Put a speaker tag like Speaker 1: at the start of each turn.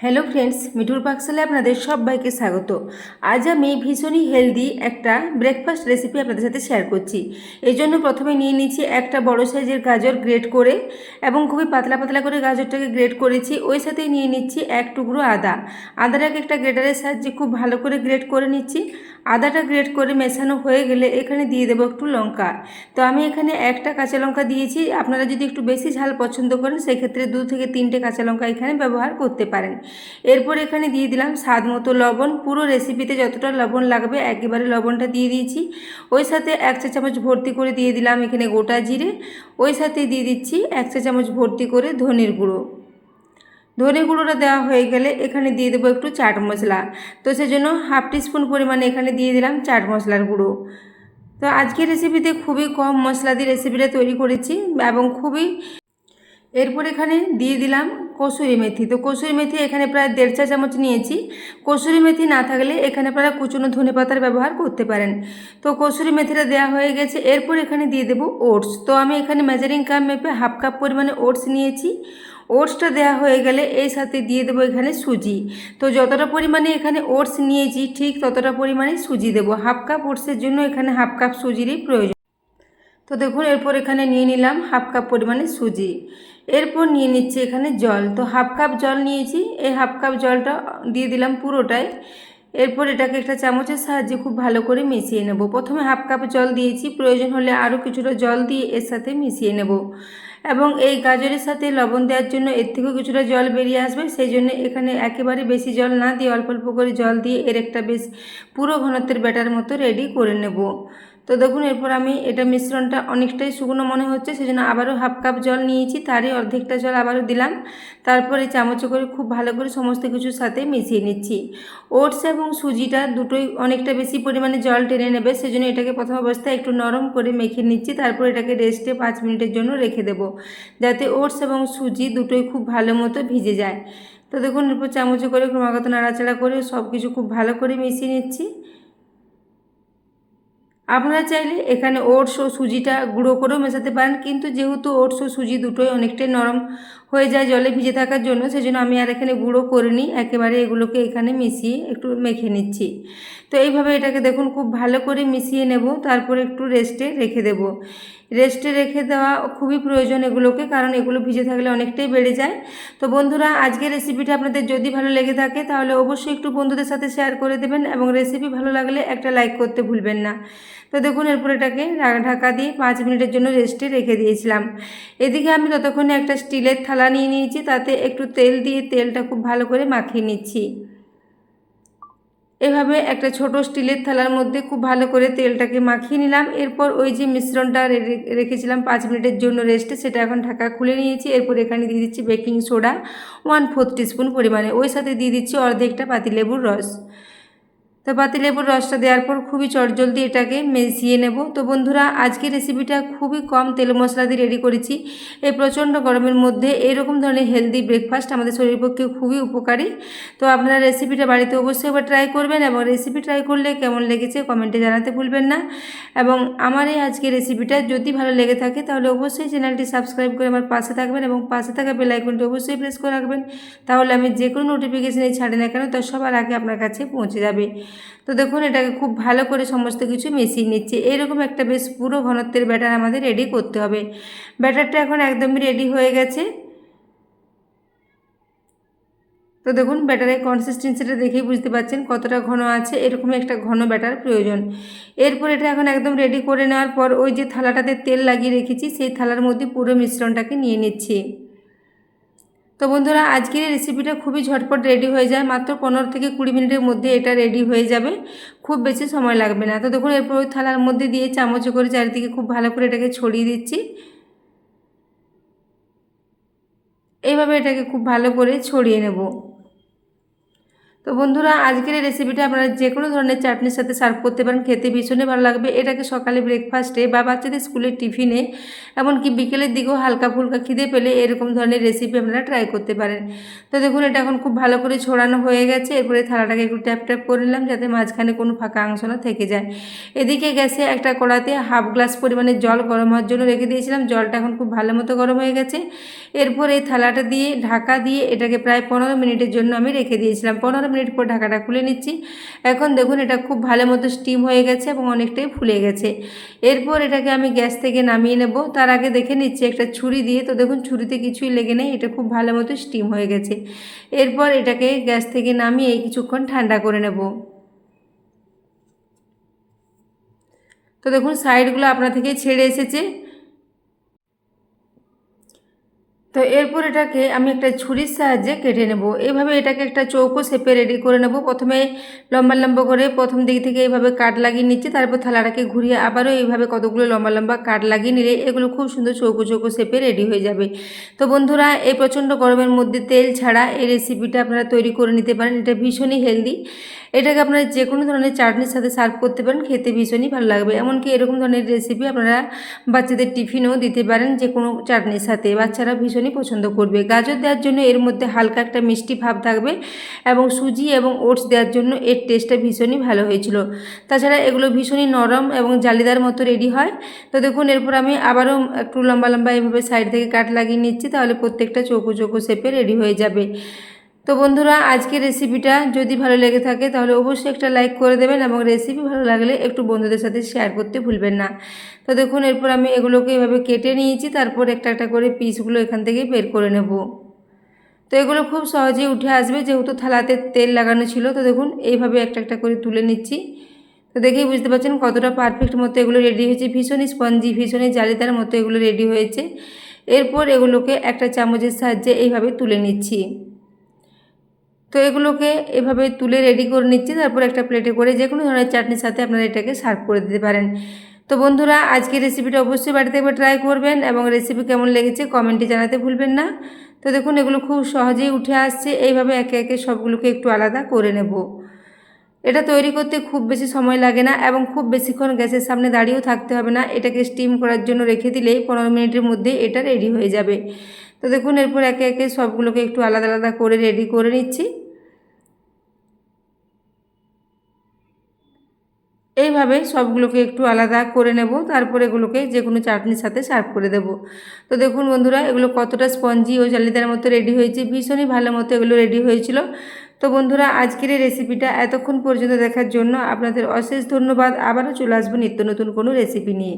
Speaker 1: Hello friends, মিঠুর পাকশালে আপনাদের সবাইকে স্বাগত। আজ আমি ভীষণই হেলদি একটা ব্রেকফাস্ট রেসিপি আপনাদের সাথে শেয়ার করছি। এই জন্য প্রথমে নিয়ে নিচ্ছি একটা বড় সাইজের গাজর গ্রেট করে, এবং খুবই পাতলা পাতলা করে গাজরটাকে গ্রেট করেছি। ওই সাথেই নিয়ে নিচ্ছি এক টুকরো আদা। আদাটাকে একটা গ্রেটারের সাহায্যে খুব ভালো করে গ্রেট করে নিচ্ছি। আদাটা গ্রেট করে মেশানো হয়ে গেলে এখানে দিয়ে দেবো একটু লঙ্কা। তো আমি এখানে একটা কাঁচা লঙ্কা দিয়েছি। আপনারা যদি একটু বেশি ঝাল পছন্দ করেন সেক্ষেত্রে 2 থেকে 3টে কাঁচা লঙ্কা এখানে ব্যবহার করতে পারেন। এরপর এখানে দিয়ে দিলাম স্বাদ মতো লবণ। পুরো রেসিপিতে যতটা লবণ লাগবে একেবারে লবণটা দিয়ে দিয়েছি। ওই সাথে 1 চা চামচ ভর্তি করে দিয়ে দিলাম এখানে গোটা জিরে। ওই সাথে দিয়ে দিচ্ছি 1 চা চামচ ভর্তি করে ধনের গুঁড়ো। ধনে গুঁড়োটা দেওয়া হয়ে গেলে এখানে দিয়ে দেবো একটু চাট মশলা। তো সেজন্য হাফ টিস্পুন পরিমাণে এখানে দিয়ে দিলাম চাট মশলার গুঁড়ো। তো আজকের রেসিপিতে খুবই কম মশলা দিয়ে রেসিপিটা তৈরি করেছি এবং খুবই। এরপর এখানে দিয়ে দিলাম কসুরি মেথি। তো কসুরি মেথি এখানে প্রায় 1.5 চা চামচ নিয়েছি। কসুরি মেথি না থাকলে এখানে প্রায় কুচনো ধনে পাতার ব্যবহার করতে পারেন। তো কসুরি মেথিটা দেওয়া হয়ে গেছে। এরপর এখানে দিয়ে দেবো ওটস। তো আমি এখানে মেজারিং কাপ মেপে হাফ কাপ পরিমাণে ওটস নিয়েছি। ওটসটা দেওয়া হয়ে গেলে এই সাথে দিয়ে দেবো এখানে সুজি। তো যতটা পরিমাণে এখানে ওটস নিয়েছি ঠিক ততটা পরিমাণে সুজি দেবো। হাফ কাপ ওটসের জন্য এখানে হাফ কাপ সুজিরই প্রয়োজন। তো দেখুন এরপর এখানে নিয়ে নিলাম হাফ কাপ পরিমাণে সুজি। এরপর নিয়ে নিচ্ছি এখানে জল। তো হাফ কাপ জল নিয়েছি, এই হাফ কাপ জলটা দিয়ে দিলাম পুরোটাই। এরপর এটাকে একটা চামচের সাহায্যে খুব ভালো করে মিশিয়ে নেব। প্রথমে হাফ কাপ জল দিয়েছি, প্রয়োজন হলে আরও কিছুটা জল দিয়ে এর সাথে মিশিয়ে নেব। এবং এই গাজরের সাথে লবণ দেওয়ার জন্য এর থেকেও কিছুটা জল বেরিয়ে আসবে, সেই জন্য এখানে একেবারে বেশি জল না দিয়ে অল্প অল্প করে জল দিয়ে এর একটা বেশ পুরো ঘনত্বের ব্যাটার মতো রেডি করে নেব। তো দেখুন এরপর আমি এটা মিশ্রণটা অনেকটাই শুকনো মনে হচ্ছে, সেজন্য আবারও হাফ কাপ জল নিয়েছি, তারই অর্ধেকটা জল আবারও দিলাম। তারপরে চামচে করে খুব ভালো করে সমস্ত কিছুর সাথে মিশিয়ে নিচ্ছি। ওটস এবং সুজিটা দুটোই অনেকটা বেশি পরিমাণে জল টেনে নেবে, সেজন্য এটাকে প্রথম অবস্থায় একটু নরম করে মেখে নিচ্ছি। তারপর এটাকে রেস্টে 5 মিনিটের জন্য রেখে দেবো, যাতে ওটস এবং সুজি দুটোই খুব ভালো মতো ভিজে যায়। তো দেখুন এরপর চামচে করে ক্রমাগত নাড়াচাড়া করে সব কিছু খুব ভালো করে মিশিয়ে নিচ্ছি। আপনারা চাইলে এখানে ওটস ও সুজিটা গুঁড়ো করেও মেশাতে পারেন, কিন্তু যেহেতু ওটস ও সুজি দুটোই অনেকটাই নরম হয়ে যায় জলে ভিজে থাকার জন্য, সেজন্য আমি আর এখানে গুঁড়ো করিনি, একেবারে এগুলোকে এখানে মিশিয়ে একটু মেখে নিচ্ছি। তো এইভাবে এটাকে দেখুন খুব ভালো করে মিশিয়ে নেব, তারপর একটু রেস্টে রেখে দেব। রেস্টে রেখে দেওয়া খুবই প্রয়োজন এগুলোকে, কারণ এগুলো ভিজে থাকলে অনেকটাই বেড়ে যায়। তো বন্ধুরা, আজকের রেসিপিটা আপনাদের যদি ভালো লেগে থাকে তাহলে অবশ্যই একটু বন্ধুদের সাথে শেয়ার করে দেবেন, এবং রেসিপি ভালো লাগলে একটা লাইক করতে ভুলবেন না। তো দেখুন এরপর এটাকে ঢাকা দিয়ে 5 মিনিটের জন্য রেস্টে রেখে দিয়েছিলাম। এদিকে আমি ততক্ষণে একটা স্টিলের থালা নিয়ে নিয়েছি, তাতে একটু তেল দিয়ে তেলটা খুব ভালো করে মাখিয়ে নিচ্ছি। এভাবে একটা ছোট স্টিলের থালার মধ্যে খুব ভালো করে তেলটাকে মাখিয়ে নিলাম। এরপর ওই যে মিশ্রণটা রেখেছিলাম 5 মিনিটের জন্য রেস্টে, সেটা এখন ঢাকা খুলে নিয়েছি। এরপর এখানে দিয়ে দিচ্ছি বেকিং সোডা 1/4 টিস্পুন পরিমাণে। ওই সাথে দিয়ে দিচ্ছি অর্ধেকটা পাতিলেবুর রস। তো পাতিলেবুর রসটা দেওয়ার পর খুবই চটজলদি এটাকে মিশিয়ে নেব। তো বন্ধুরা, আজকের রেসিপিটা খুবই কম তেল মশলা দিয়ে রেডি করেছি। এই প্রচণ্ড গরমের মধ্যে এইরকম ধরনের হেলদি ব্রেকফাস্ট আমাদের শরীরের পক্ষে খুবই উপকারী। তো আপনারা রেসিপিটা বাড়িতে অবশ্যই একবার ট্রাই করবেন, এবং রেসিপি ট্রাই করলে কেমন লেগেছে কমেন্টে জানাতে ভুলবেন না। এবং আমার এই আজকের রেসিপিটা যদি ভালো লেগে থাকে তাহলে অবশ্যই চ্যানেলটি সাবস্ক্রাইব করে আমার পাশে থাকবেন, এবং পাশে থাকা বেল আইকনটি অবশ্যই প্রেস করে রাখবেন। তাহলে আমি যে কোনো নোটিফিকেশানে ছাড়ি না কেন তার সবার আগে আপনার কাছে পৌঁছে যাবে। তো দেখুন এটাকে খুব ভালো করে সমস্ত কিছু মিশিয়ে নিচ্ছি। এইরকম একটা বেশ পুরো ঘনত্বের ব্যাটার আমাদের রেডি করতে হবে। ব্যাটারটা এখন একদমই রেডি হয়ে গেছে। তো দেখুন ব্যাটারের কনসিস্টেন্সিটা দেখেই বুঝতে পারছেন কতটা ঘন আছে, এরকমই একটা ঘন ব্যাটার প্রয়োজন। এরপর এটা এখন একদম রেডি করে নেওয়ার পর ওই যে থালাটাতে তেল লাগিয়ে রেখেছি সেই থালার মধ্যে পুরো মিশ্রণটাকে নিয়ে নিচ্ছি। তো বন্ধুরা, আজকের এই রেসিপিটা খুবই ঝটপট রেডি হয়ে যায়, মাত্র 15 থেকে 20 মিনিটের মধ্যে এটা রেডি হয়ে যাবে, খুব বেশি সময় লাগবে না। তো দেখুন এরপর ওই থালার মধ্যে দিয়ে চামচে করে চারিদিকে খুব ভালো করে এটাকে ছড়িয়ে দিচ্ছি। এইভাবে এটাকে খুব ভালো করে ছড়িয়ে নেব। তো বন্ধুরা, আজকের এই রেসিপিটা আপনারা যে কোনো ধরনের চাটনির সাথে সার্ভ করতে পারেন, খেতে ভীষণই ভালো লাগবে। এটাকে সকালে ব্রেকফাস্টে বা বাচ্চাদের স্কুলের টিফিনে, এমনকি বিকেলের দিকেও হালকা ফুলকা খিদে পেলে এরকম ধরনের রেসিপি আপনারা ট্রাই করতে পারেন। তো দেখুন, এটা এখন খুব ভালো করে ছড়ানো হয়ে গেছে। এরপরে থালাটাকে একটু ট্যাপ ট্যাপ করে নিলাম যাতে মাঝখানে কোনো ফাঁকা অংশ না থেকে যায়। এদিকে গ্যাসে একটা কড়াতে হাফ গ্লাস পরিমাণে জল গরম হওয়ার জন্য রেখে দিয়েছিলাম। জলটা এখন খুব ভালো মতো গরম হয়ে গেছে। এরপর এই থালাটা দিয়ে ঢাকা দিয়ে এটাকে প্রায় 15 মিনিটের জন্য আমি রেখে দিয়েছিলাম। 15 মিনিট পর ঢাকাটা খুলে নিচ্ছি। এখন দেখুন, এটা খুব ভালো মতো স্টিম হয়ে গেছে এবং অনেকটাই ফুলে গেছে। এরপর এটাকে আমি গ্যাস থেকে নামিয়ে নেব। তার আগে দেখে নিচ্ছি একটা ছুরি দিয়ে। তো দেখুন, ছুরিতে কিছুই লেগে নেই, এটা খুব ভালো মতো স্টিম হয়ে গেছে। এরপর এটাকে গ্যাস থেকে নামিয়ে কিছুক্ষণ ঠান্ডা করে নেব। তো দেখুন, সাইডগুলো আপনা থেকেই ছেড়ে এসেছে। তো এরপর এটাকে আমি একটা ছুরির সাহায্যে কেটে নেব। এইভাবে এটাকে একটা চৌকো শেপে রেডি করে নেব। প্রথমে লম্বা লম্বা করে প্রথম দিক থেকে এইভাবে কাট লাগিয়ে নিচ্ছি। তারপর থালাটাকে ঘুরিয়ে আবারও এইভাবে কতগুলো লম্বা লম্বা কাট লাগিয়ে নিলে এগুলো খুব সুন্দর চৌকো চৌকো শেপে রেডি হয়ে যাবে। তো বন্ধুরা, এই প্রচণ্ড গরমের মধ্যে তেল ছাড়া এই রেসিপিটা আপনারা তৈরি করে নিতে পারেন। এটা ভীষণই হেলদি। এটাকে আপনারা যে কোনো ধরনের চাটনির সাথে সার্ভ করতে পারেন, খেতে ভীষণই ভালো লাগবে। এমনকি এরকম ধরনের রেসিপি আপনারা বাচ্চাদের টিফিনেও দিতে পারেন, যে কোনো চাটনির সাথে বাচ্চারা ভীষণই পছন্দ করবে। গাজর দেওয়ার জন্য এর মধ্যে হালকা একটা মিষ্টি ভাব থাকবে এবং সুজি এবং ওটস দেওয়ার জন্য এর টেস্টটা ভীষণই ভালো হয়েছিল। তাছাড়া এগুলো ভীষণই নরম এবং জালিদার মতো রেডি হয়। তো দেখুন, এরপর আমি আবারও একটু লম্বা লম্বা এভাবে সাইড থেকে কাট লাগিয়ে নিচ্ছি, তাহলে প্রত্যেকটা চৌকো চৌকো শেপে রেডি হয়ে যাবে। তো বন্ধুরা, আজকের রেসিপিটা যদি ভালো লেগে থাকে তাহলে অবশ্যই একটা লাইক করে দেবেন এবং রেসিপি ভালো লাগলে একটু বন্ধুদের সাথে শেয়ার করতে ভুলবেন না। তো দেখুন, এরপর আমি এগুলোকে এভাবে কেটে নিয়েছি। তারপর একটা একটা করে পিসগুলো এখান থেকে বের করে নেব। তো এগুলো খুব সহজেই উঠে আসবে যেহেতু থালাতে তেল লাগানো ছিল। তো দেখুন, এইভাবে একটা একটা করে তুলে নিচ্ছি। তো দেখেই বুঝতে পারছেন কতটা পারফেক্ট মতো এগুলো রেডি হয়েছে। ভীষণই স্পঞ্জি, ভীষণই জালিদার মতো এগুলো রেডি হয়েছে। এরপর এগুলোকে একটা চামচের সাহায্যে এইভাবে তুলে নিচ্ছি। তো এগুলোকে এভাবে তুলে রেডি করে নিচ্ছি। তারপর একটা প্লেটে করে যে কোনো ধরনের চাটনির সাথে আপনারা এটাকে সার্ভ করে দিতে পারেন। তো বন্ধুরা, আজকের রেসিপিটা অবশ্যই বাড়িতে একবার ট্রাই করবেন এবং রেসিপি কেমন লেগেছে কমেন্টে জানাতে ভুলবেন না। তো দেখুন, এগুলো খুব সহজেই উঠে আসছে। এইভাবে একে একে সবগুলোকে একটু আলাদা করে নেব। এটা তৈরি করতে খুব বেশি সময় লাগে না এবং খুব বেশিক্ষণ গ্যাসের সামনে দাঁড়িয়েও থাকতে হবে না। এটাকে স্টিম করার জন্য রেখে দিলেই 15 মিনিটের মধ্যে এটা রেডি হয়ে যাবে। তো দেখুন, এরপর একে একে সবগুলোকে একটু আলাদা আলাদা করে রেডি করে নিচ্ছি। এইভাবে সবগুলোকে একটু আলাদা করে নেব। তারপর এগুলোকে যে কোনো চাটনির সাথে সার্ভ করে দেব। তো দেখুন বন্ধুরা, এগুলো কতটা স্পঞ্জি ও জালিদার মতো রেডি হয়েছে, ভীষণই ভালো মতো এগুলো রেডি হয়েছিল। তো বন্ধুরা, আজকের এই রেসিপিটা এতক্ষণ পর্যন্ত দেখার জন্য আপনাদের অশেষ ধন্যবাদ। আবারও চলে আসবো নিত্য নতুন কোনো রেসিপি নিয়ে।